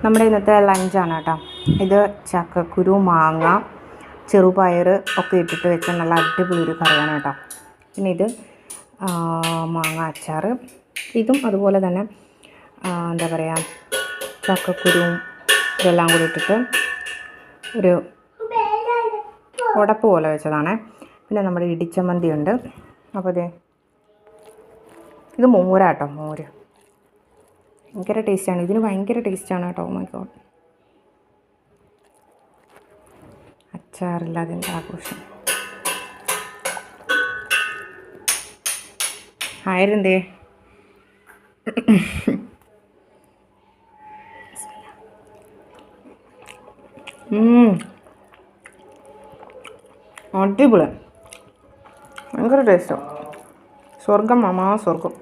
നമ്മുടെ ഇന്നത്തെ ലഞ്ചാണ് കേട്ടോ. ഇത് ചക്കക്കുരു, മാങ്ങ, ചെറുപയർ ഒക്കെ ഇട്ടിട്ട് വെച്ച നല്ല അടിപൊളി ഒരു കറിയാണ് കേട്ടോ. പിന്നെ ഇത് മാങ്ങ അച്ചാർ. ഇതും അതുപോലെ തന്നെ എന്താ പറയുക, ചക്കക്കുരുവും ഇതെല്ലാം കൂടി ഇട്ടിട്ട് ഒരു ഉടപ്പ് പോലെ വെച്ചതാണ്. പിന്നെ നമ്മുടെ ഇടിച്ചമ്മന്തി ഉണ്ട്. അപ്പോൾ ഇത് മോരാട്ടോ, മോര്. ഭയങ്കര ടേസ്റ്റാണ്, ഇതിന് ഭയങ്കര ടേസ്റ്റാണ് കേട്ടോ. മൈ ഗോഡ്, അച്ചാറില്ല അതിൻ്റെ ആഘോഷം. ആയിരുന്നേ അടിപൊളി, ഭയങ്കര ടേസ്റ്റാണ്. സ്വർഗം മാമാ, സ്വർഗം.